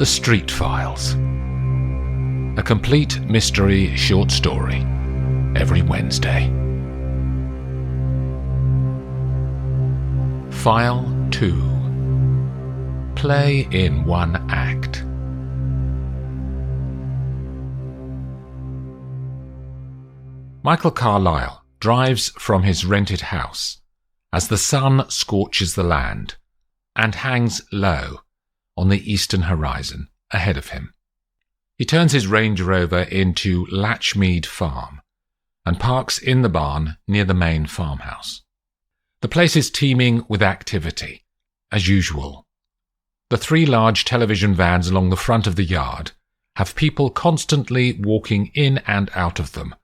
The Street Files. A complete mystery short story every Wednesday. File 2. Play in one act. Michael Carlisle drives from his rented house as the sun scorches the land and hangs low on the eastern horizon ahead of him. He turns his Range Rover into Latchmead Farm and parks in the barn near the main farmhouse. The place is teeming with activity, as usual. The 3 large television vans along the front of the yard have people constantly walking in and out of them,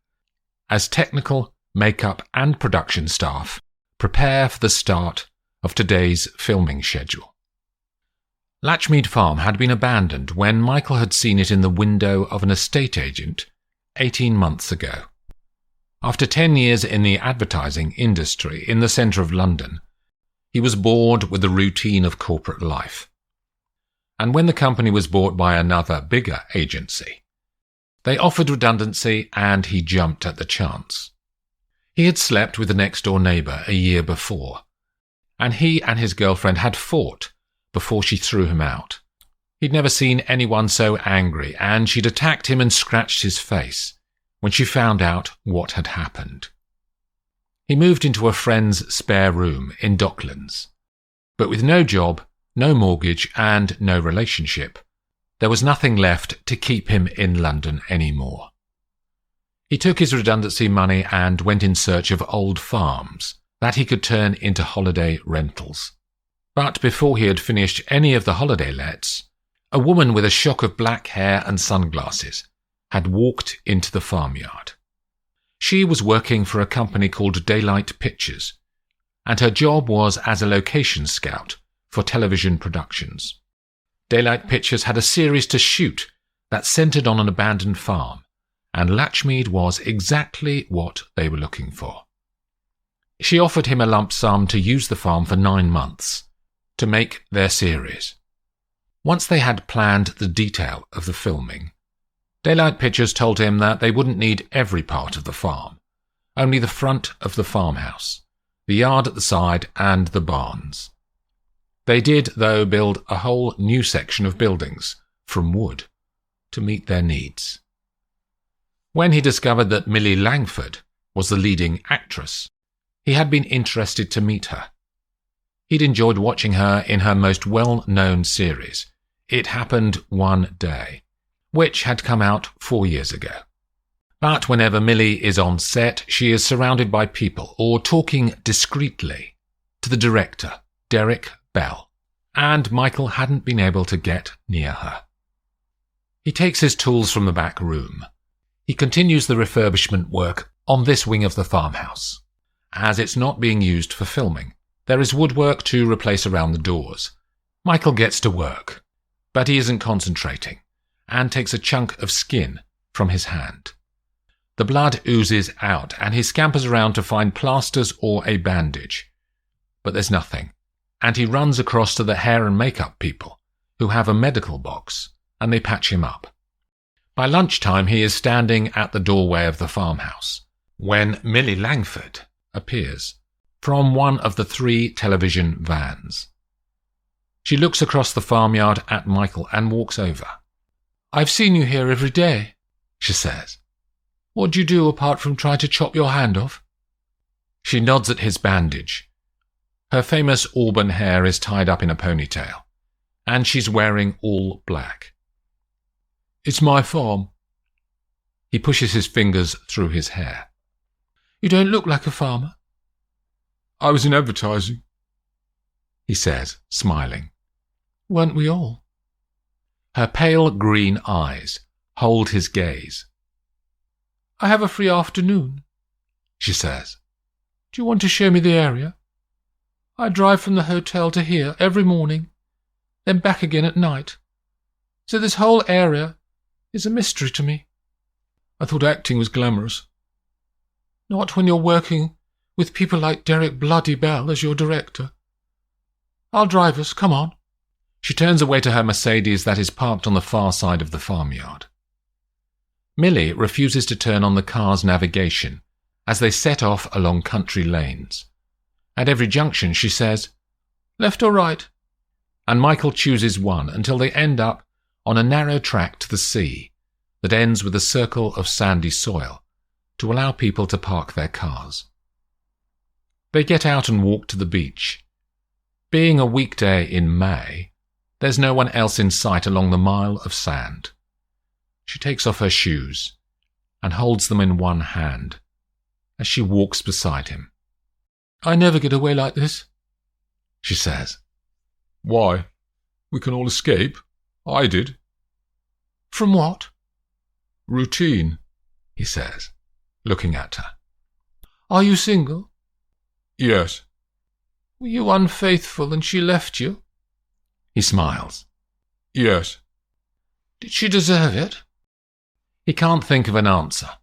as technical, makeup and production staff prepare for the start of today's filming schedule. Latchmead Farm had been abandoned when Michael had seen it in the window of an estate agent 18 months ago. After 10 years in the advertising industry in the centre of London, he was bored with the routine of corporate life. And when the company was bought by another, bigger agency, they offered redundancy and he jumped at the chance. He had slept with the next-door neighbour a year before, and he and his girlfriend had fought before she threw him out. He'd never seen anyone so angry, and she'd attacked him and scratched his face when she found out what had happened. He moved into a friend's spare room in Docklands, but with no job, no mortgage, and no relationship, there was nothing left to keep him in London anymore. He took his redundancy money and went in search of old farms that he could turn into holiday rentals. But before he had finished any of the holiday lets, a woman with a shock of black hair and sunglasses had walked into the farmyard. She was working for a company called Daylight Pictures, and her job was as a location scout for television productions. Daylight Pictures had a series to shoot that centred on an abandoned farm, and Latchmead was exactly what they were looking for. She offered him a lump sum to use the farm for 9 months to make their series. Once they had planned the detail of the filming, Daylight Pictures told him that they wouldn't need every part of the farm, only the front of the farmhouse, the yard at the side, and the barns. They did, though, build a whole new section of buildings from wood to meet their needs. When he discovered that Millie Langford was the leading actress, he had been interested to meet her. He'd enjoyed watching her in her most well-known series, It Happened One Day, which had come out 4 years ago. But whenever Millie is on set, she is surrounded by people or talking discreetly to the director, Derek Bell, and Michael hadn't been able to get near her. He takes his tools from the back room. He continues the refurbishment work on this wing of the farmhouse. As it's not being used for filming, there is woodwork to replace around the doors. Michael gets to work, but he isn't concentrating, and takes a chunk of skin from his hand. The blood oozes out, and he scampers around to find plasters or a bandage. But there's nothing, and he runs across to the hair and makeup people, who have a medical box, and they patch him up. By lunchtime he is standing at the doorway of the farmhouse, when Millie Langford appears from one of the 3 television vans. She looks across the farmyard at Michael and walks over. "I've seen you here every day," she says. "What do you do apart from try to chop your hand off?" She nods at his bandage. Her famous auburn hair is tied up in a ponytail, and she's wearing all black. "It's my farm." He pushes his fingers through his hair. "You don't look like a farmer." "I was in advertising," he says, smiling. "Weren't we all?" Her pale green eyes hold his gaze. "I have a free afternoon," she says. "Do you want to show me the area? I drive from the hotel to here every morning, then back again at night. So this whole area is a mystery to me. I thought acting was glamorous. Not when you're working with people like Derek Bloody Bell as your director. I'll drive us, come on." She turns away to her Mercedes that is parked on the far side of the farmyard. Millie refuses to turn on the car's navigation as they set off along country lanes. At every junction she says, "Left or right?" And Michael chooses one until they end up on a narrow track to the sea that ends with a circle of sandy soil to allow people to park their cars. They get out and walk to the beach. Being a weekday in May, there's no one else in sight along the mile of sand. She takes off her shoes and holds them in one hand as she walks beside him. "I never get away like this," she says. "Why? We can all escape. I did." "From what?" "Routine," he says, looking at her. "Are you single?" "Yes." "Were you unfaithful and she left you?" He smiles. "Yes." "Did she deserve it?" He can't think of an answer.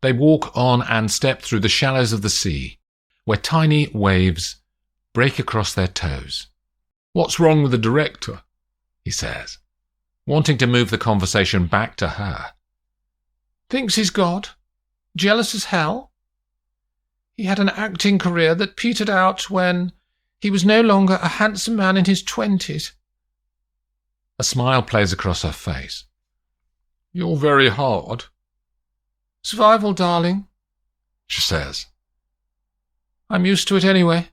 They walk on and step through the shallows of the sea, where tiny waves break across their toes. "What's wrong with the director?" he says, wanting to move the conversation back to her. "Thinks he's God. Jealous as hell. He had an acting career that petered out when he was no longer a handsome man in his 20s. A smile plays across her face. "You're very hard." "Survival, darling," she says. "I'm used to it anyway.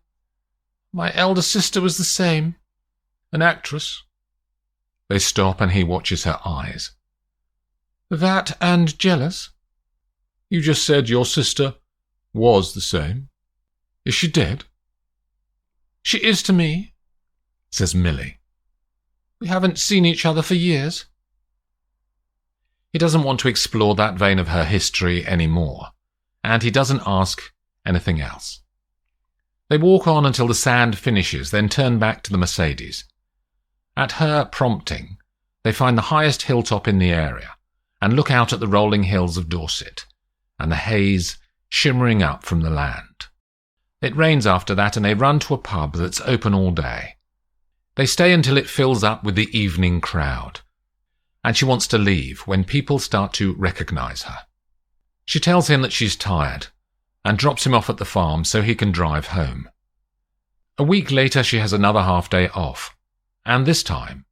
My elder sister was the same. An actress." They stop and he watches her eyes. "That and jealous?" "You just said your sister was the same. Is she dead?" "She is to me," says Millie. "We haven't seen each other for years." He doesn't want to explore that vein of her history anymore, and he doesn't ask anything else. They walk on until the sand finishes, then turn back to the Mercedes. At her prompting, they find the highest hilltop in the area and look out at the rolling hills of Dorset and the haze shimmering up from the land. It rains after that and they run to a pub that's open all day. They stay until it fills up with the evening crowd, and she wants to leave when people start to recognize her. She tells him that she's tired and drops him off at the farm so he can drive home. A week later she has another half-day off, and this time,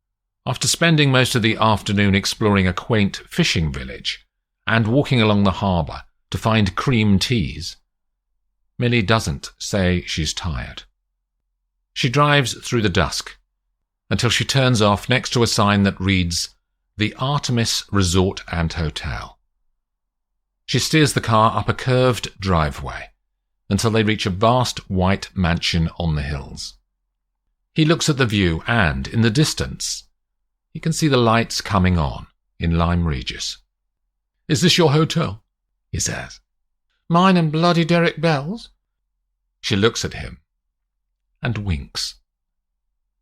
after spending most of the afternoon exploring a quaint fishing village and walking along the harbour to find cream teas, Millie doesn't say she's tired. She drives through the dusk until she turns off next to a sign that reads, "The Artemis Resort and Hotel." She steers the car up a curved driveway until they reach a vast white mansion on the hills. He looks at the view and, in the distance, he can see the lights coming on in Lyme Regis. "Is this your hotel?" he says. "Mine and bloody Derek Bell's." She looks at him and winks.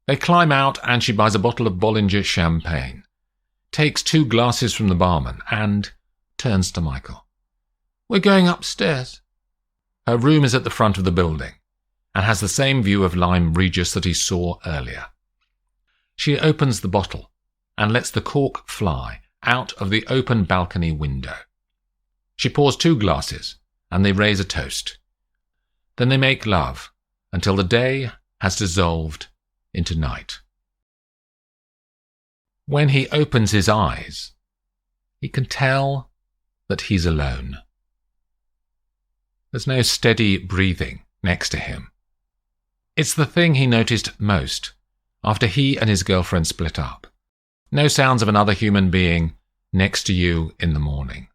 They climb out and she buys a bottle of Bollinger champagne, takes 2 glasses from the barman and turns to Michael. "We're going upstairs." Her room is at the front of the building and has the same view of Lyme Regis that he saw earlier. She opens the bottle and lets the cork fly out of the open balcony window. She pours 2 glasses and they raise a toast. Then they make love until the day has dissolved into night. When he opens his eyes, he can tell that he's alone. There's no steady breathing next to him. It's the thing he noticed most after he and his girlfriend split up. No sounds of another human being next to you in the morning.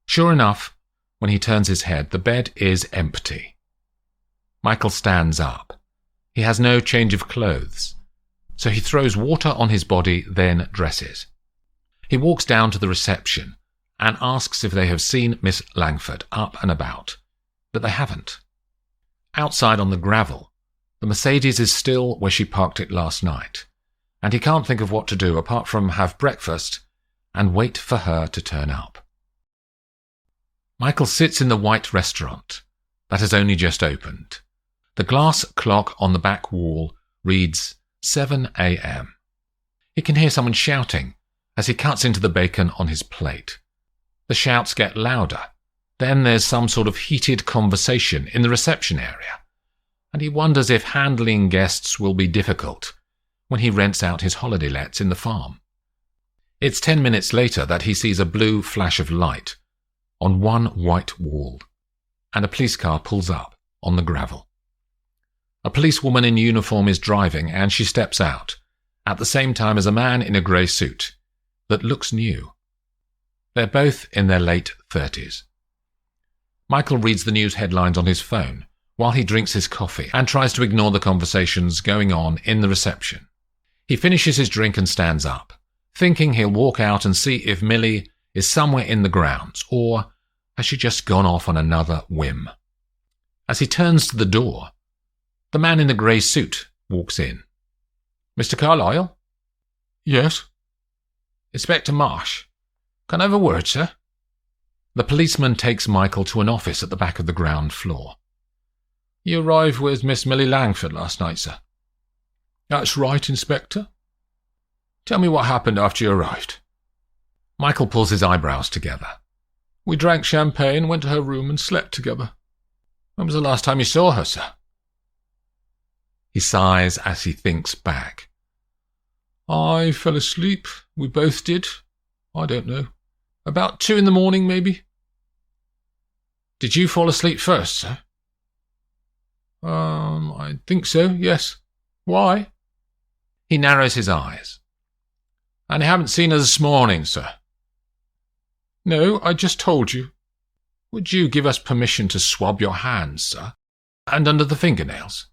Sure enough, when he turns his head, the bed is empty. Michael stands up. He has no change of clothes, so he throws water on his body, then dresses. He walks down to the reception and asks if they have seen Miss Langford up and about, but they haven't. Outside on the gravel, the Mercedes is still where she parked it last night, and he can't think of what to do apart from have breakfast and wait for her to turn up. Michael sits in the white restaurant that has only just opened. The glass clock on the back wall reads 7 a.m. He can hear someone shouting as he cuts into the bacon on his plate. The shouts get louder. Then there's some sort of heated conversation in the reception area, and he wonders if handling guests will be difficult when he rents out his holiday lets in the farm. It's 10 minutes later that he sees a blue flash of light on one white wall, and a police car pulls up on the gravel. A policewoman in uniform is driving, and she steps out at the same time as a man in a grey suit that looks new. They're both in their late 30s. Michael reads the news headlines on his phone while he drinks his coffee and tries to ignore the conversations going on in the reception. He finishes his drink and stands up, thinking he'll walk out and see if Millie is somewhere in the grounds, or has she just gone off on another whim. As he turns to the door, the man in the grey suit walks in. "Mr. Carlisle?" "Yes?" "Inspector Marsh. Can I have a word, sir?" The policeman takes Michael to an office at the back of the ground floor. "You arrived with Miss Millie Langford last night, sir?" "That's right, Inspector." "Tell me what happened after you arrived." Michael pulls his eyebrows together. "We drank champagne, went to her room and slept together." "When was the last time you saw her, sir?" He sighs as he thinks back. "I fell asleep. We both did. I don't know. About 2 in the morning, maybe." "Did you fall asleep first, sir?" I think so, yes. Why?" He narrows his eyes. "And you haven't seen her this morning, sir?" "No, I just told you." "Would you give us permission to swab your hands, sir, and under the fingernails?"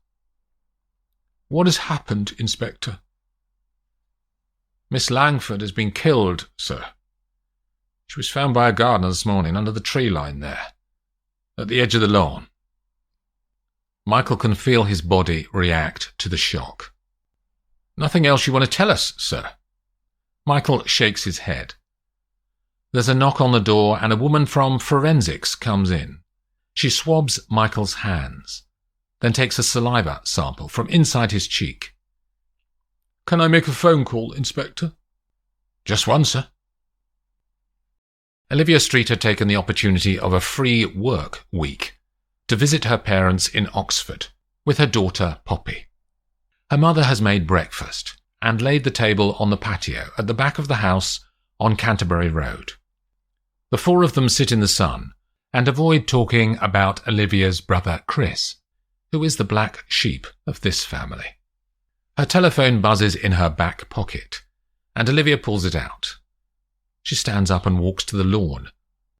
"What has happened, Inspector?" "Miss Langford has been killed, sir. She was found by a gardener this morning under the tree line there, at the edge of the lawn." Michael can feel his body react to the shock. "Nothing else you want to tell us, sir?" Michael shakes his head. There's a knock on the door and a woman from forensics comes in. She swabs Michael's hands, then takes a saliva sample from inside his cheek. "Can I make a phone call, Inspector?" "Just one, sir." Olivia Streete had taken the opportunity of a free work week to visit her parents in Oxford with her daughter Poppy. Her mother has made breakfast and laid the table on the patio at the back of the house on Canterbury Road. The four of them sit in the sun and avoid talking about Olivia's brother Chris, who is the black sheep of this family. Her telephone buzzes in her back pocket, and Olivia pulls it out. She stands up and walks to the lawn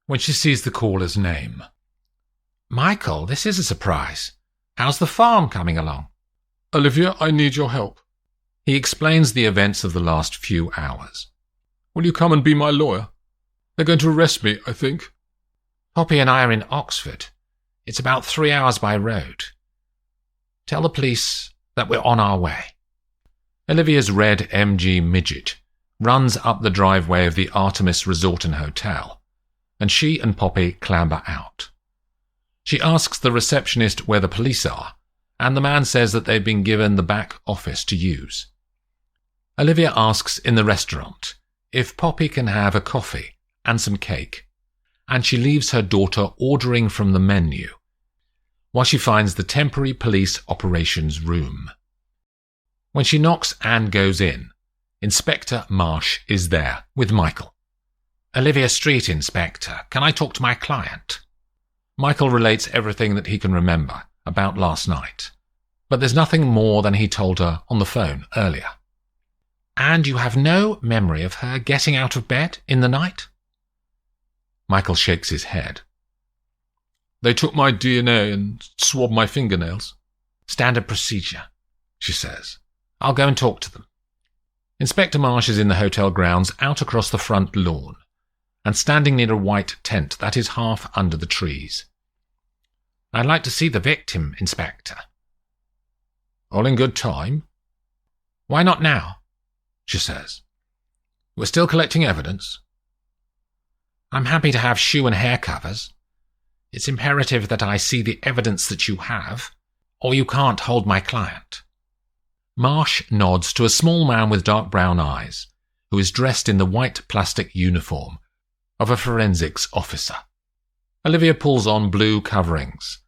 when she sees the caller's name. "Michael, this is a surprise. How's the farm coming along?" "Olivia, I need your help." He explains the events of the last few hours. "Will you come and be my lawyer? They're going to arrest me, I think." "Poppy and I are in Oxford. It's about 3 hours by road. Tell the police that we're on our way." Olivia's red MG Midget runs up the driveway of the Artemis Resort and Hotel, and she and Poppy clamber out. She asks the receptionist where the police are, and the man says that they've been given the back office to use. Olivia asks in the restaurant if Poppy can have a coffee and some cake, and she leaves her daughter ordering from the menu while she finds the temporary police operations room. When she knocks and goes in, Inspector Marsh is there with Michael. "Olivia Streete, Inspector. Can I talk to my client?" Michael relates everything that he can remember about last night, but there's nothing more than he told her on the phone earlier. "And you have no memory of her getting out of bed in the night?" Michael shakes his head. "They took my DNA and swabbed my fingernails." "Standard procedure," she says. "I'll go and talk to them." Inspector Marsh is in the hotel grounds out across the front lawn and standing near a white tent that is half under the trees. "I'd like to see the victim, Inspector." "All in good time?" "Why not now?" she says. "We're still collecting evidence." "I'm happy to have shoe and hair covers. It's imperative that I see the evidence that you have, or you can't hold my client." Marsh nods to a small man with dark brown eyes, who is dressed in the white plastic uniform of a forensics officer. Olivia pulls on blue coverings,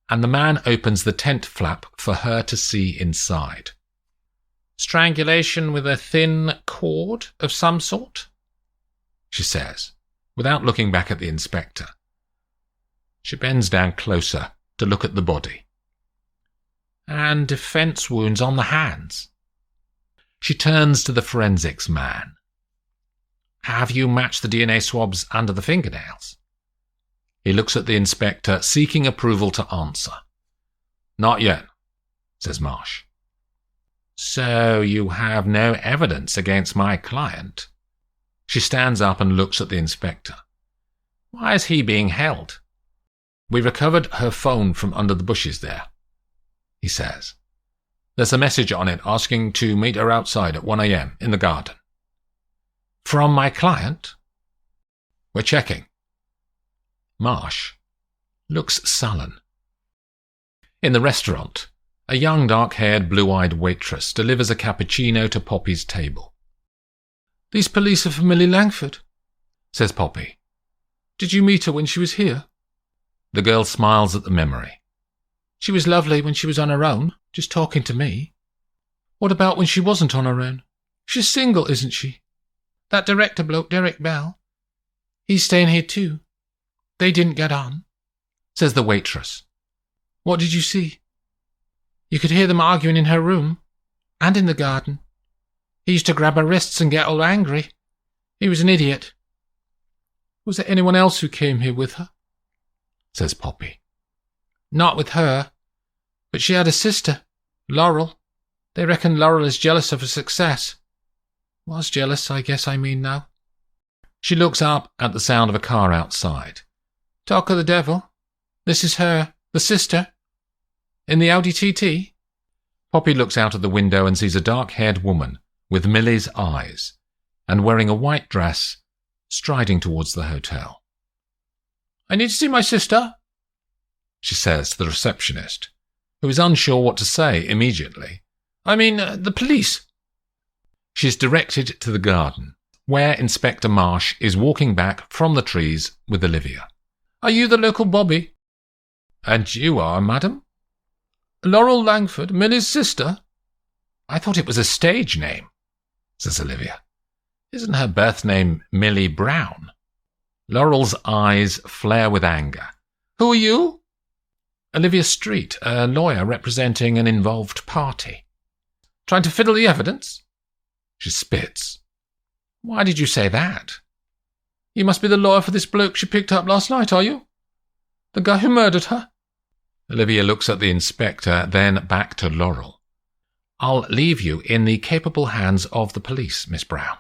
and the man opens the tent flap for her to see inside. "Strangulation with a thin cord of some sort?" she says, without looking back at the inspector. She bends down closer to look at the body. "And defence wounds on the hands." She turns to the forensics man. "Have you matched the DNA swabs under the fingernails?" He looks at the inspector, seeking approval to answer. "Not yet," says Marsh. "So you have no evidence against my client?" She stands up and looks at the inspector. "Why is he being held?" "We recovered her phone from under the bushes there," he says. "There's a message on it asking to meet her outside at 1 a.m. in the garden." "From my client?" "We're checking." Marsh looks sullen. In the restaurant, a young dark-haired, blue-eyed waitress delivers a cappuccino to Poppy's table. "These police are for Millie Langford," says Poppy. "Did you meet her when she was here?" The girl smiles at the memory. "She was lovely when she was on her own, just talking to me." "What about when she wasn't on her own? She's single, isn't she? That director bloke, Derek Bell, he's staying here too. They didn't get on," says the waitress. "What did you see?" "You could hear them arguing in her room, and in the garden. He used to grab her wrists and get all angry. He was an idiot." "Was there anyone else who came here with her?" says Poppy. "Not with her, but she had a sister, Laurel. They reckon Laurel is jealous of her success. Was jealous, I guess I mean now." She looks up at the sound of a car outside. "Talk of the devil. This is her, the sister. In the Audi TT?" Poppy looks out of the window and sees a dark-haired woman with Millie's eyes and wearing a white dress striding towards the hotel. "I need to see my sister," she says to the receptionist, who is unsure what to say immediately. "I mean, the police." She is directed to the garden, where Inspector Marsh is walking back from the trees with Olivia. "Are you the local Bobby?" "And you are, madam?" "Laurel Langford, Millie's sister." "I thought it was a stage name," says Olivia. "Isn't her birth name Millie Brown?" Laurel's eyes flare with anger. "Who are you?" "Olivia Streete, a lawyer representing an involved party." "Trying to fiddle the evidence?" She spits. "Why did you say that?" "You must be the lawyer for this bloke she picked up last night, are you? The guy who murdered her?" Olivia looks at the inspector, then back to Laurel. "I'll leave you in the capable hands of the police, Miss Brown."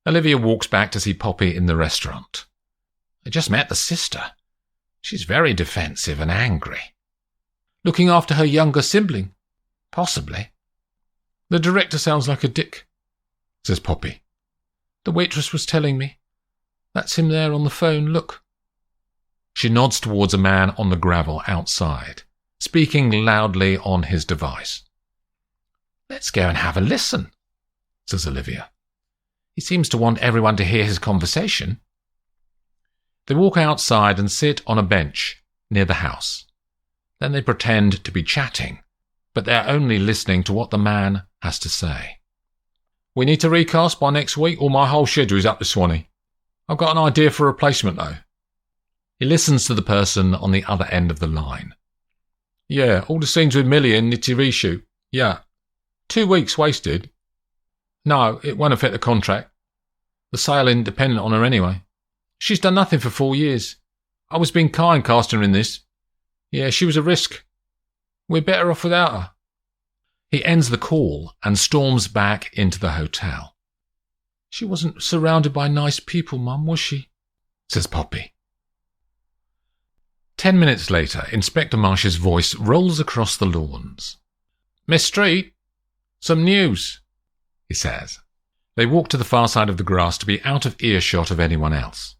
Olivia walks back to see Poppy in the restaurant. "I just met the sister. She's very defensive and angry." "Looking after her younger sibling?" "Possibly." "The director sounds like a dick," says Poppy. "The waitress was telling me. That's him there on the phone, look." She nods towards a man on the gravel outside, speaking loudly on his device. "Let's go and have a listen," says Olivia. "He seems to want everyone to hear his conversation." They walk outside and sit on a bench near the house. Then they pretend to be chatting, but they're only listening to what the man has to say. "We need to recast by next week or my whole schedule is up to Swanee. I've got an idea for a replacement though." He listens to the person on the other end of the line. "Yeah, all the scenes with Millie in the TV shoot. Yeah. 2 weeks wasted. No, it won't affect the contract. The sale isn't dependent on her anyway. She's done nothing for 4 years. I was being kind casting her in this. Yeah, she was a risk. We're better off without her." He ends the call and storms back into the hotel. "She wasn't surrounded by nice people, Mum, was she?" says Poppy. 10 minutes later, Inspector Marsh's voice rolls across the lawns. "Miss Streete, some news," he says. They walk to the far side of the grass to be out of earshot of anyone else.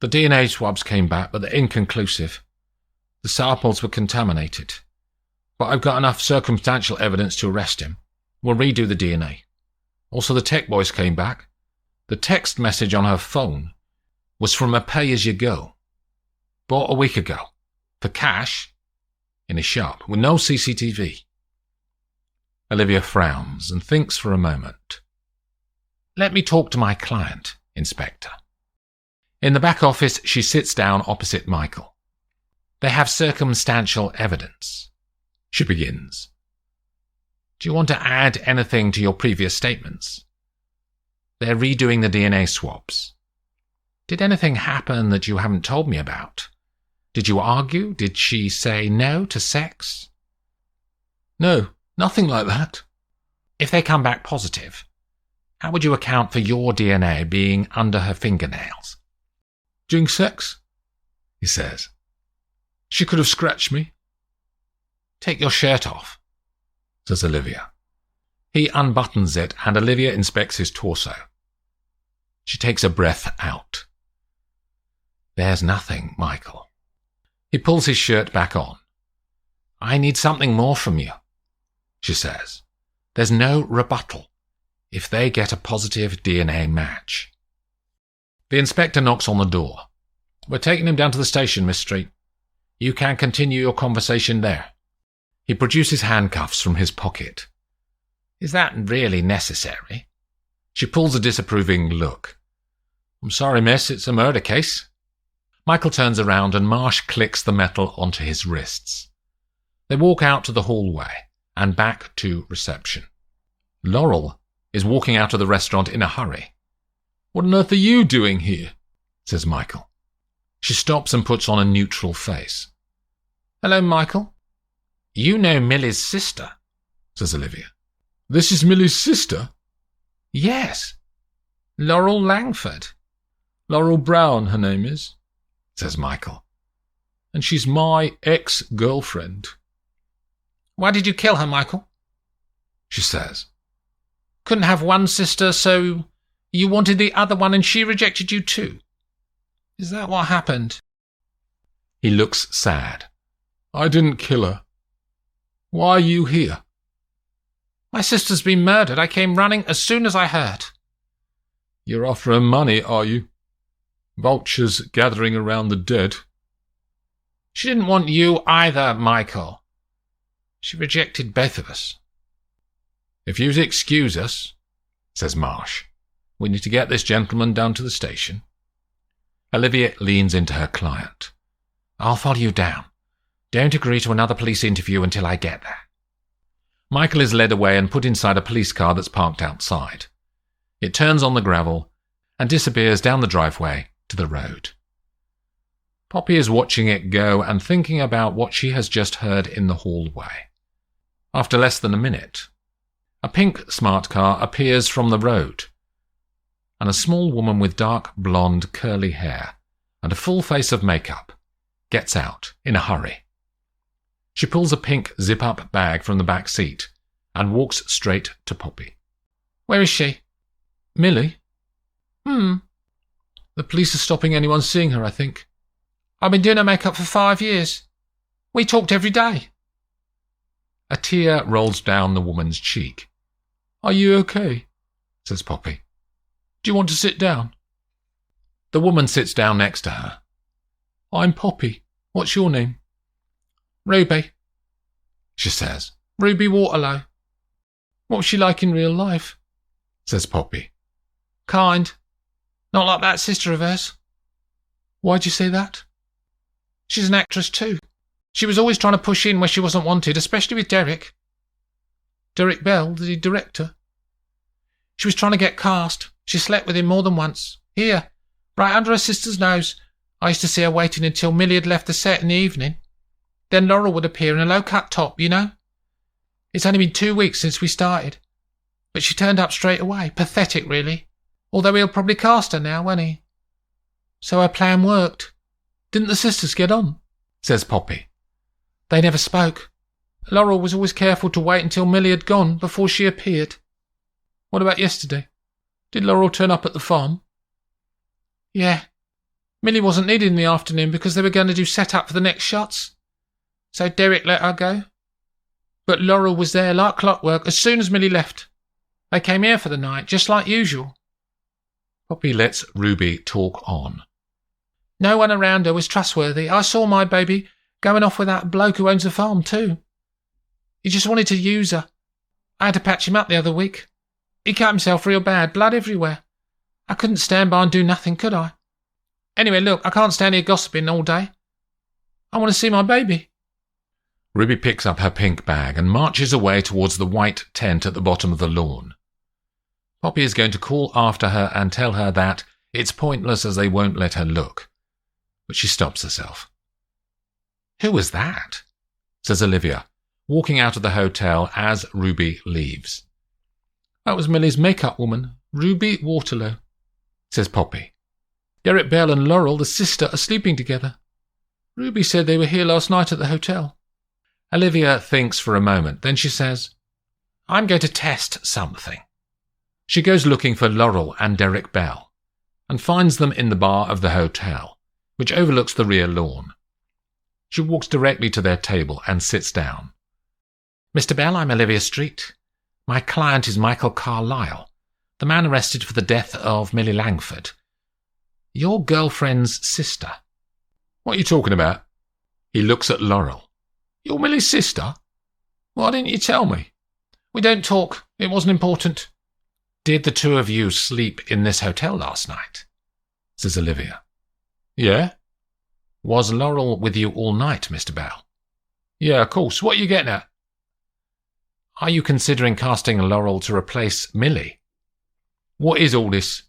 "The DNA swabs came back, but they're inconclusive. The samples were contaminated. but I've got enough circumstantial evidence to arrest him. We'll redo the DNA. Also, the tech boys came back. The text message on her phone was from a pay-as-you-go. Bought a week ago. For cash. In a shop. With no CCTV. Olivia frowns and thinks for a moment. Let me talk to my client, Inspector. In the back office, she sits down opposite Michael. They have circumstantial evidence. She begins. Do you want to add anything to your previous statements? They're redoing the DNA swabs. Did anything happen that you haven't told me about? Did you argue? Did she say no to sex? No, nothing like that. If they come back positive, how would you account for your DNA being under her fingernails? During sex, he says. She could have scratched me. Take your shirt off, says Olivia. He unbuttons it and Olivia inspects his torso. She takes a breath out. There's nothing, Michael. He pulls his shirt back on. I need something more from you, she says. There's no rebuttal if they get a positive DNA match. The inspector knocks on the door. We're taking him down to the station, Miss Street. You can continue your conversation there. He produces handcuffs from his pocket. Is that really necessary? She pulls a disapproving look. I'm sorry, miss, it's a murder case. Michael turns around and Marsh clicks the metal onto his wrists. They walk out to the hallway and back to reception. Laurel is walking out of the restaurant in a hurry. What on earth are you doing here? Says Michael. She stops and puts on a neutral face. Hello, Michael. You know Millie's sister, says Olivia. This is Millie's sister? Yes. Laurel Langford. Laurel Brown, her name is, says Michael. And she's my ex-girlfriend. Why did you kill her, Michael? She says. Couldn't have one sister, so you wanted the other one and she rejected you too. Is that what happened? He looks sad. I didn't kill her. Why are you here? My sister's been murdered. I came running as soon as I heard. You're after her money, are you? Vultures gathering around the dead. She didn't want you either, Michael. She rejected both of us. If you'd excuse us, says Marsh, we need to get this gentleman down to the station. Olivia leans into her client. I'll follow you down. Don't agree to another police interview until I get there. Michael is led away and put inside a police car that's parked outside. It turns on the gravel and disappears down the driveway to the road. Poppy is watching it go and thinking about what she has just heard in the hallway. After less than a minute, a pink smart car appears from the road, and a small woman with dark blonde curly hair and a full face of makeup gets out in a hurry. She pulls a pink zip-up bag from the back seat and walks straight to Poppy. Where is she? Millie? The police are stopping anyone seeing her, I think. I've been doing her makeup for 5 years. We talked every day. A tear rolls down the woman's cheek. Are you okay? Says Poppy. Do you want to sit down? The woman sits down next to her. I'm Poppy. What's your name? Ruby, she says. Ruby Waterlow. What was she like in real life? Says Poppy. Kind. Not like that sister of hers. Why'd you say that? She's an actress too. She was always trying to push in where she wasn't wanted, especially with Derek. Derek Bell, the director? She was trying to get cast. She slept with him more than once. Here, right under her sister's nose. I used to see her waiting until Millie had left the set in the evening. Then Laurel would appear in a low-cut top, you know. It's only been 2 weeks since we started. But she turned up straight away. Pathetic, really. Although he'll probably cast her now, won't he? So her plan worked. Didn't the sisters get on? Says Poppy. They never spoke. Laurel was always careful to wait until Millie had gone before she appeared. What about yesterday? Did Laurel turn up at the farm? Yeah. Millie wasn't needed in the afternoon because they were going to do set-up for the next shots. So Derek let her go. But Laurel was there like clockwork as soon as Millie left. They came here for the night, just like usual. Poppy lets Ruby talk on. No one around her was trustworthy. I saw my baby going off with that bloke who owns the farm too. He just wanted to use her. I had to patch him up the other week. He cut himself real bad, blood everywhere. I couldn't stand by and do nothing, could I? Anyway, look, I can't stand here gossiping all day. I want to see my baby. Ruby picks up her pink bag and marches away towards the white tent at the bottom of the lawn. Poppy is going to call after her and tell her that it's pointless as they won't let her look. But she stops herself. "Who was that?" says Olivia, walking out of the hotel as Ruby leaves. "That was Millie's make-up woman, Ruby Waterloo," says Poppy. "Derek Bell and Laurel, the sister, are sleeping together. Ruby said they were here last night at the hotel." Olivia thinks for a moment, then she says, "I'm going to test something." She goes looking for Laurel and Derek Bell and finds them in the bar of the hotel, which overlooks the rear lawn. She walks directly to their table and sits down. "Mr. Bell, I'm Olivia Streete. My client is Michael Carlisle, the man arrested for the death of Millie Langford, your girlfriend's sister." "What are you talking about?" He looks at Laurel. "You're Millie's sister? Why didn't you tell me?" "We don't talk. It wasn't important." "Did the two of you sleep in this hotel last night?" says Olivia. "Yeah." "Was Laurel with you all night, Mr. Bell?" "Yeah, of course. What are you getting at?" "Are you considering casting Laurel to replace Millie?" "What is all this?"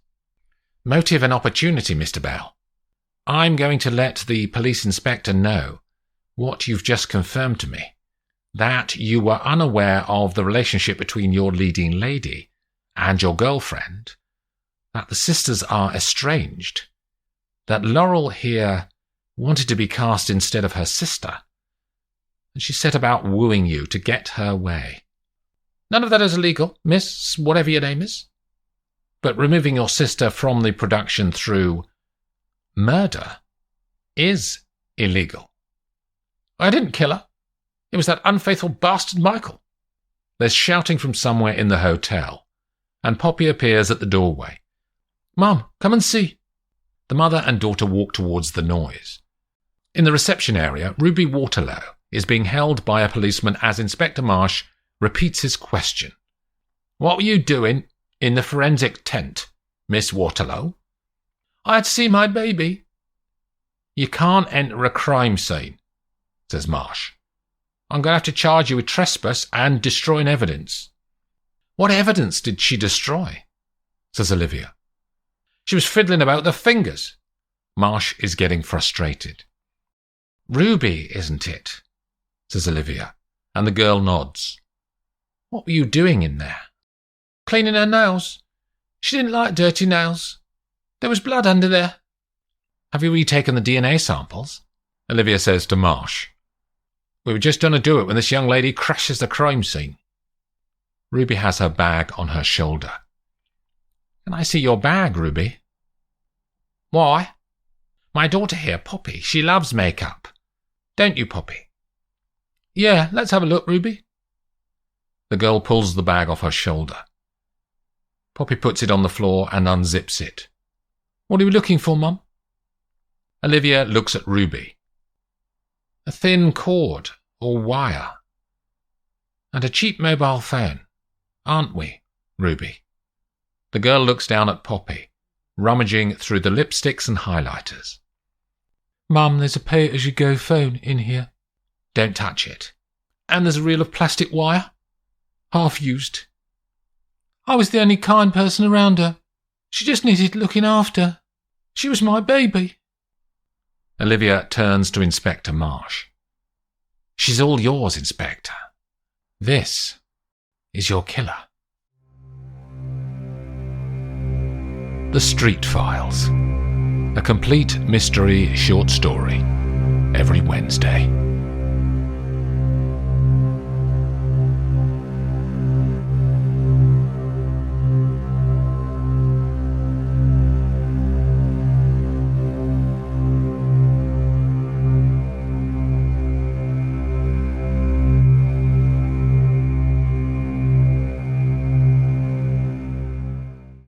"Motive and opportunity, Mr. Bell. I'm going to let the police inspector know what you've just confirmed to me, that you were unaware of the relationship between your leading lady and your girlfriend, that the sisters are estranged, that Laurel here wanted to be cast instead of her sister, and she set about wooing you to get her way." "None of that is illegal, miss, whatever your name is." "But removing your sister from the production through murder is illegal." "I didn't kill her. It was that unfaithful bastard Michael." There's shouting from somewhere in the hotel, and Poppy appears at the doorway. "Mum, come and see." The mother and daughter walk towards the noise. In the reception area, Ruby Waterloo is being held by a policeman as Inspector Marsh repeats his question. "What were you doing in the forensic tent, Miss Waterloo?" "I had to see my baby." "You can't enter a crime scene," says Marsh. "I'm going to have to charge you with trespass and destroying evidence." "What evidence did she destroy?" says Olivia. "She was fiddling about with her fingers." Marsh is getting frustrated. "Ruby, isn't it?" says Olivia, and the girl nods. "What were you doing in there?" "Cleaning her nails. She didn't like dirty nails. There was blood under there." "Have you retaken the DNA samples?" Olivia says to Marsh. "We were just going to do it when this young lady crashes the crime scene." Ruby has her bag on her shoulder. "Can I see your bag, Ruby?" "Why?" "My daughter here, Poppy, she loves makeup. Don't you, Poppy?" "Yeah, let's have a look, Ruby." The girl pulls the bag off her shoulder. Poppy puts it on the floor and unzips it. "What are we looking for, Mum?" Olivia looks at Ruby. "A thin cord or wire. And a cheap mobile phone, aren't we, Ruby?" The girl looks down at Poppy, rummaging through the lipsticks and highlighters. "Mum, there's a pay-as-you-go phone in here." "Don't touch it." "And there's a reel of plastic wire, half used. I was the only kind person around her. She just needed looking after. She was my baby." Olivia turns to Inspector Marsh. "She's all yours, Inspector. This is your killer." The Street Files. A complete mystery short story every Wednesday.